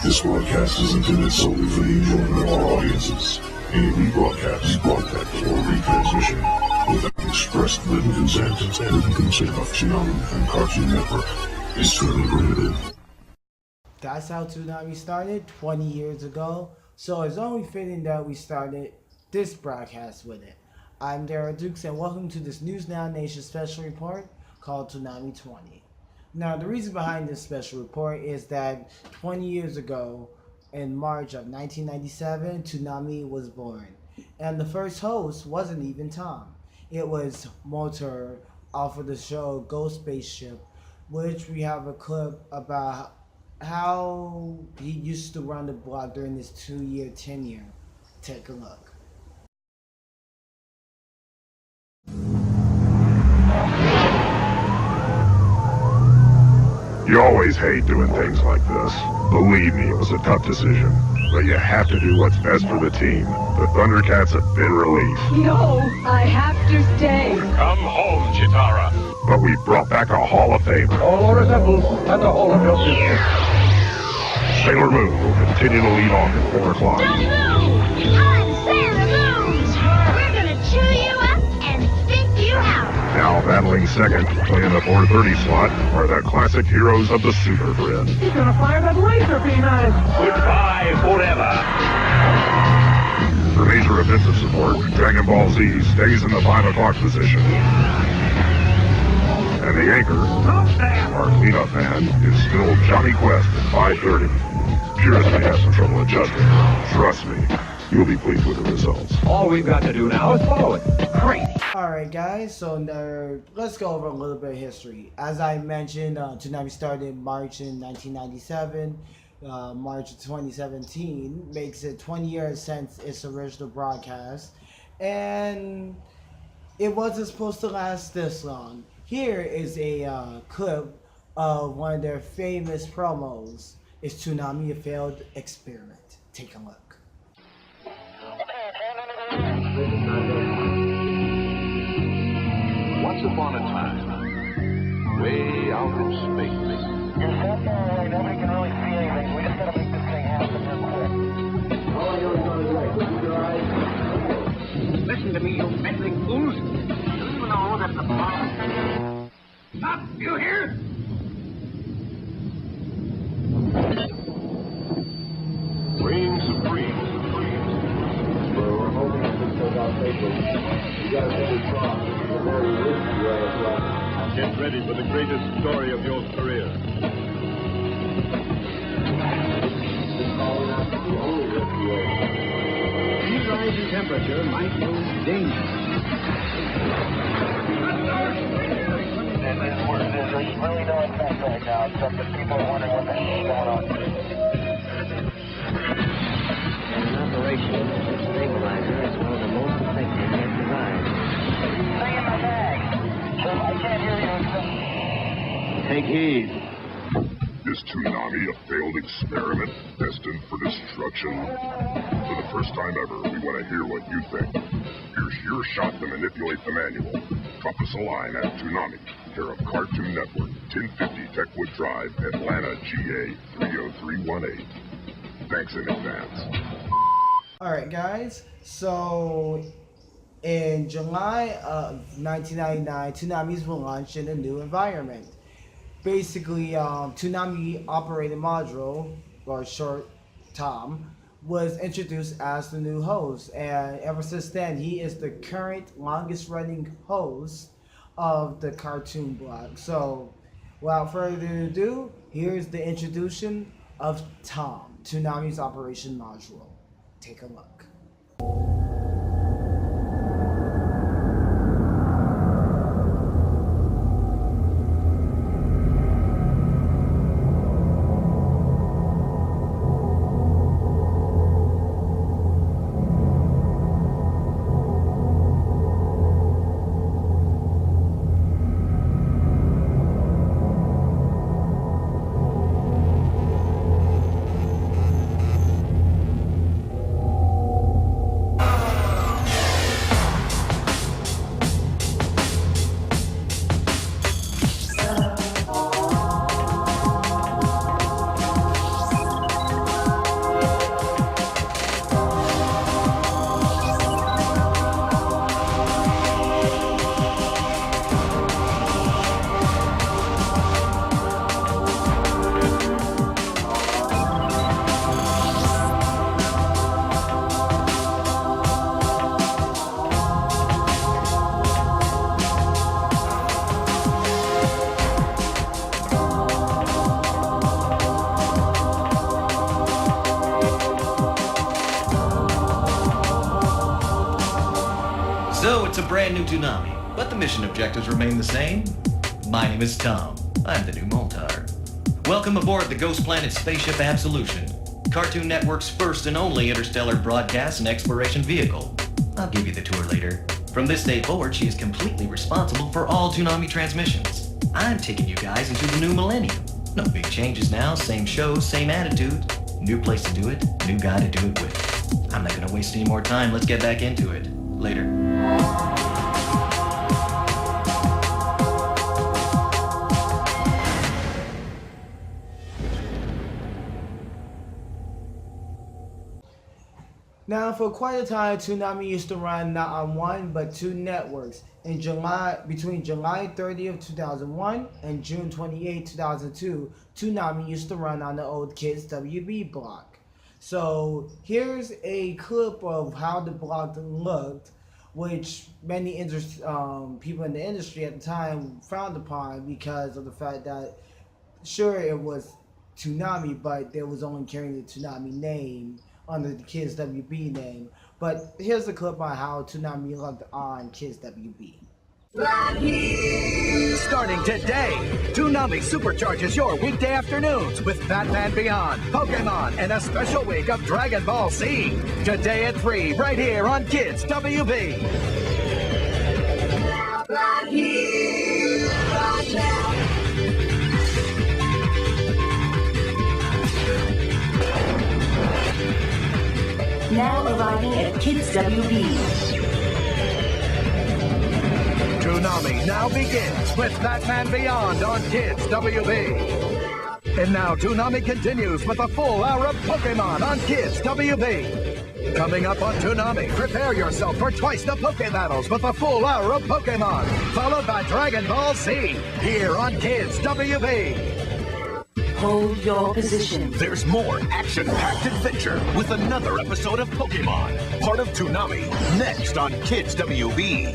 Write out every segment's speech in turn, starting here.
This broadcast is intended solely for the enjoyment of our audiences. Any rebroadcast, or retransmission without express written consent of Toonami and Cartoon Network is strictly prohibited. That's how Toonami started 20 years ago, so it's only fitting that we started this broadcast with it. I'm Darrell Dukes, and welcome to this News Now Nation special report called Toonami 20. Now, the reason behind this special report is that 20 years ago, in March of 1997, Toonami was born. And the first host wasn't even Tom. It was Motor off of the show Ghost Spaceship, which we have a clip about how he used to run the block during his 2-year tenure. Take a look. You always hate doing things like this. Believe me, it was a tough decision. But you have to do what's best for the team. The Thundercats have been relief. No, I have to stay. Come home, Chitara. But we brought back a Hall of Famer. All assembled at the Hall of Justice. Sailor Moon will continue to lead on at 4 o'clock. Don't move! I'm Sailor Moon! We're gonna chew you up and spit you out! Now battling second, playing the 4:30 slot, are the classic heroes of the Super Grid. He's gonna fire that laser beam at us. Goodbye forever. For major offensive support, Dragon Ball Z stays in the 5 o'clock position. And the anchor, our cleanup man, is still Johnny Quest at 5:30. Purists may have some trouble adjusting. Trust me, you'll be pleased with the results. All we've got to do now is follow it. Crazy. Alright guys, so let's go over a little bit of history. As I mentioned, Toonami started in March in 1997. March of 2017 makes it 20 years since its original broadcast. And it wasn't supposed to last this long. Here is a clip of one of their famous promos. Is Toonami a failed experiment? Take a look. Once upon a time, way out in space. You're so far away, nobody can really see anything. We just gotta make this thing happen real quick. All I know is going right. Keep your eyes. Listen to me, you meddling fools. Do you know that the bomb... Stop! You hear? Reign supreme. We're hoping that this goes out safely. You gotta make it strong. It's a very risky way of life. Get ready for the greatest story of your career. This calling out to the only risky way. Any rise in temperature might mean danger. There's really no effect right now, except that people are wondering what the hell is going on. An operation stabilizer is one of the most effective yet devised. Stay in my bag. I can't hear you. Take heed. Is Toonami a failed experiment destined for destruction? For the first time ever, we want to hear what you think. Here's your shot to manipulate the manual. Drop us a line at Toonami, care of Cartoon Network, 1050 Techwood Drive, Atlanta, GA 30318. Thanks in advance. Alright guys, so in July of 1999, Toonami's were launched in a new environment. Basically, Toonami Operating Module, or short Tom, was introduced as the new host, and ever since then he is the current longest running host of the cartoon block. So without further ado, here's the introduction of Tom, Toonami's Operation Module. Take a look. brand new Toonami, but the mission objectives remain the same. My name is Tom. I'm the new Moltar. Welcome aboard the Ghost Planet Spaceship Absolution, Cartoon Network's first and only interstellar broadcast and exploration vehicle. I'll give you the tour later. From this day forward, she is completely responsible for all Toonami transmissions. I'm taking you guys into the new millennium. No big changes now, same show, same attitude. New place to do it, new guy to do it with. I'm not gonna waste any more time, let's get back into it. Later. Now, for quite a time, Toonami used to run not on one but two networks. Between July 30th, 2001 and June 28, 2002, Toonami used to run on the old Kids WB block. So here's a clip of how the block looked, which many people in the industry at the time frowned upon because of the fact that, sure, it was Toonami, but they was only carrying the Toonami name under the Kids WB name. But here's a clip on how Toonami looked on Kids WB. Starting today, Toonami supercharges your weekday afternoons with Batman Beyond, Pokemon, and a special week of Dragon Ball Z. Today at 3, right here on Kids WB. Now arriving at Kids WB. Toonami now begins with Batman Beyond on Kids WB. And now Toonami continues with a full hour of Pokemon on Kids WB. Coming up on Toonami, prepare yourself for twice the Poke Battles with a full hour of Pokemon, followed by Dragon Ball Z, here on Kids WB. Hold your position. There's more action-packed adventure with another episode of Pokemon, part of Toonami, next on Kids WB.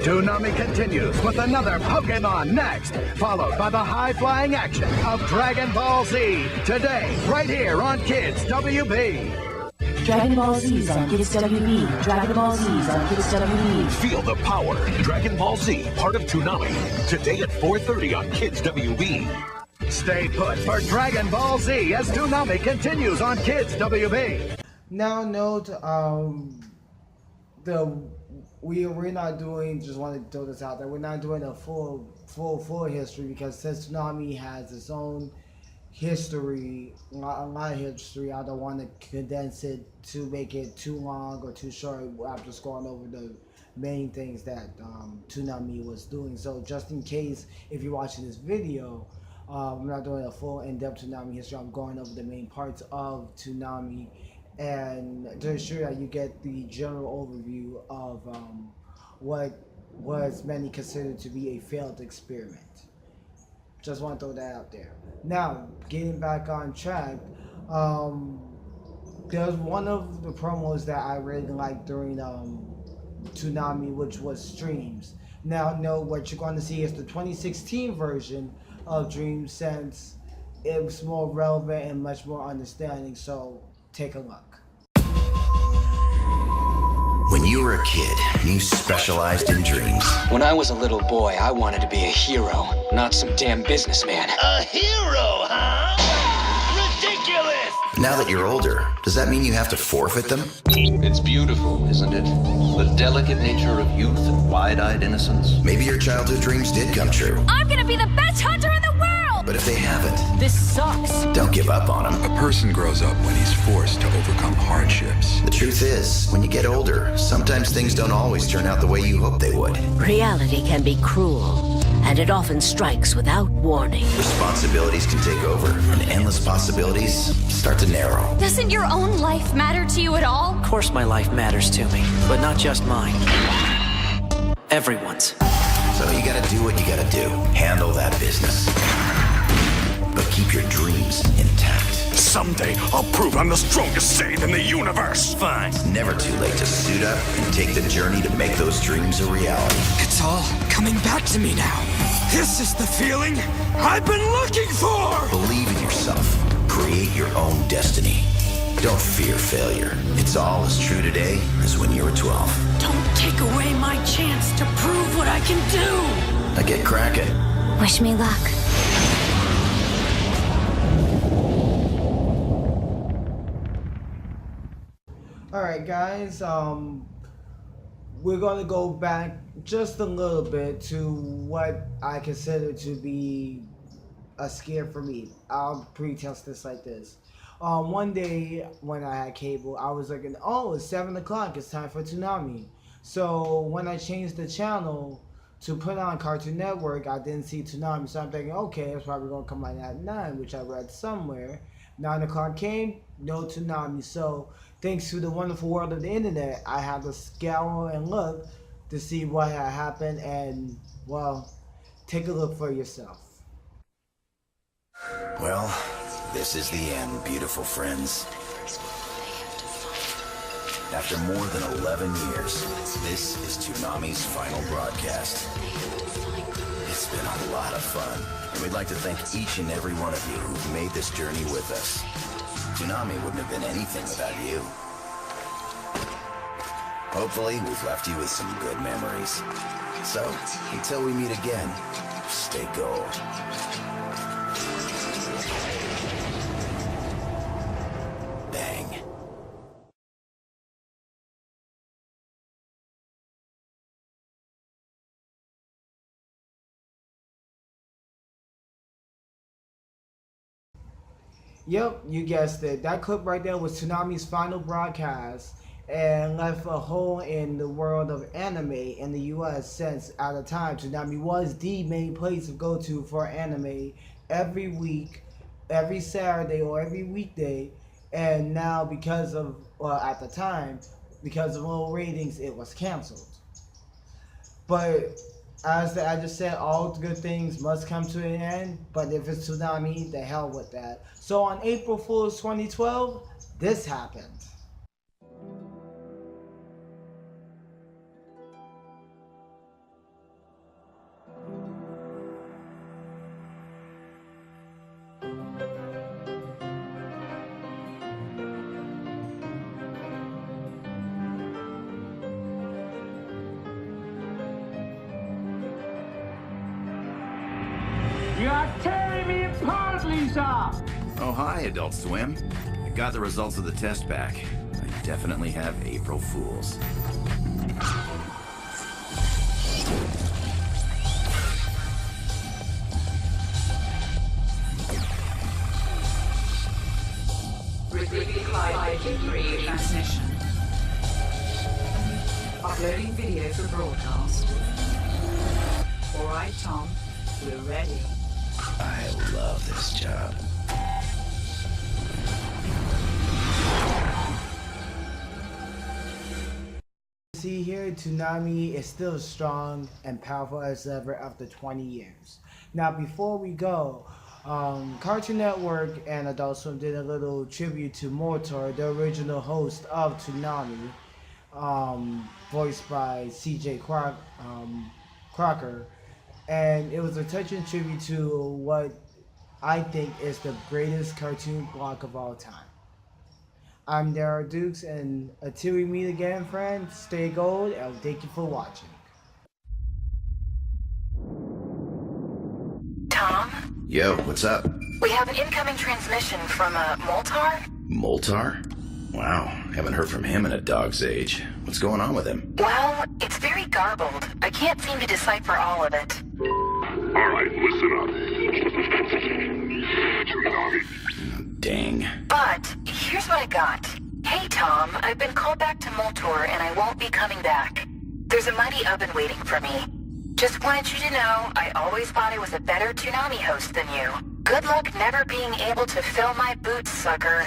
Toonami continues with another Pokemon next, followed by the high-flying action of Dragon Ball Z, today, right here on Kids WB. Dragon Ball Z's on Kids WB. Dragon Ball Z's on Kids WB. Feel the power. Dragon Ball Z, part of Toonami, today at 4:30 on Kids WB. Stay put for Dragon Ball Z as Toonami continues on Kids WB. Now note, we're not doing, just want to throw this out there, we're not doing a full history, because since Toonami has its own history, a lot of history, I don't want to condense it to make it too long or too short. I'm just going over the main things that Toonami was doing. So just in case, if you're watching this video, I'm not doing a full in-depth Toonami history. I'm going over the main parts of Toonami and to ensure that you get the general overview of what was many considered to be a failed experiment. Just want to throw that out there. Now, getting back on track, there's one of the promos that I really liked during Toonami, which was Streams. Now, no, what you're going to see is the 2016 version of Dreams, since it was more relevant and much more understanding. So take a look. When you were a kid, you specialized in dreams. When I was a little boy, I wanted to be a hero, not some damn businessman. A hero, huh? Ridiculous! Now that you're older, does that mean you have to forfeit them? It's beautiful, isn't it? The delicate nature of youth and wide-eyed innocence. Maybe your childhood dreams did come true. I'm gonna be the best hunter in the world! But if they haven't, this sucks. Don't give up on them. A person grows up when he's forced to overcome hardships. The truth is, when you get older, sometimes things don't always turn out the way you hoped they would. Reality can be cruel, and it often strikes without warning. Responsibilities can take over, and endless possibilities start to narrow. Doesn't your own life matter to you at all? Of course my life matters to me, but not just mine. Everyone's. So you gotta do what you gotta do. Handle that business. But keep your dreams intact. Someday, I'll prove I'm the strongest Saiyan in the universe. Fine. It's never too late to suit up and take the journey to make those dreams a reality. It's all coming back to me now. This is the feeling I've been looking for! Believe in yourself. Create your own destiny. Don't fear failure. It's all as true today as when you were 12. Don't take away my chance to prove what I can do! Now get cracking. Wish me luck. Alright guys, we're gonna go back just a little bit to what I consider to be a scare for me. I'll pre-test this like this. One day when I had cable, I was like, oh, it's 7 o'clock, it's time for Toonami. So when I changed the channel to put on Cartoon Network, I didn't see Toonami, so I'm thinking, okay, it's probably gonna come on at 9, which I read somewhere. 9 o'clock came, no Toonami. So thanks to the wonderful world of the internet, I had to scour and look to see what had happened, and well, take a look for yourself. Well, this is the end, beautiful friends. After more than 11 years, this is Toonami's final broadcast. It's been a lot of fun, and we'd like to thank each and every one of you who've made this journey with us. Toonami wouldn't have been anything without you. Hopefully, we've left you with some good memories. So, until we meet again, stay gold. Bang. Yep, you guessed it. That clip right there was Toonami's final broadcast and left a hole in the world of anime in the US, since at the time Toonami was the main place to go to for anime every week, every Saturday or every weekday. And now because of, well, at the time, because of low ratings, it was canceled. But as I just said, all good things must come to an end. But if it's Toonami, the hell with that. So on April Fool's 2012, this happened. You're tearing me apart, Lisa! Oh, hi, Adult Swim. I got the results of the test back. I definitely have April Fools. Receiving 553 transmission. Uploading video for broadcast. Alright, Tom, we're ready. I love this job. See here, Toonami is still as strong and powerful as ever after 20 years. Now, before we go, Cartoon Network and Adult Swim did a little tribute to Mortar, the original host of Toonami, voiced by CJ Crocker. And it was a touching tribute to what I think is the greatest cartoon block of all time. I'm Darrell Dukes, and until we meet again, friends, stay gold, and thank you for watching. Tom? Yo, what's up? We have an incoming transmission from Moltar? Moltar? Wow, haven't heard from him in a dog's age. What's going on with him? Well, it's very garbled. I can't seem to decipher all of it. Alright, listen up. Toonami. Dang. But here's what I got. Hey, Tom, I've been called back to Moltar, and I won't be coming back. There's a mighty oven waiting for me. Just wanted you to know, I always thought I was a better Toonami host than you. Good luck never being able to fill my boots, sucker.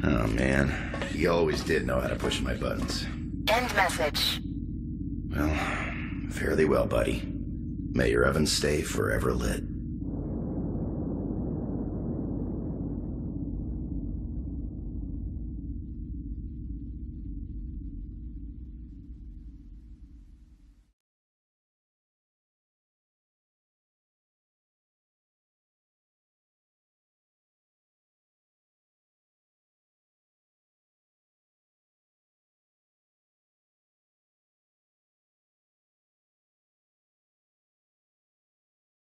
Oh, man. You always did know how to push my buttons. End message. Well, fare thee well, buddy. May your oven stay forever lit.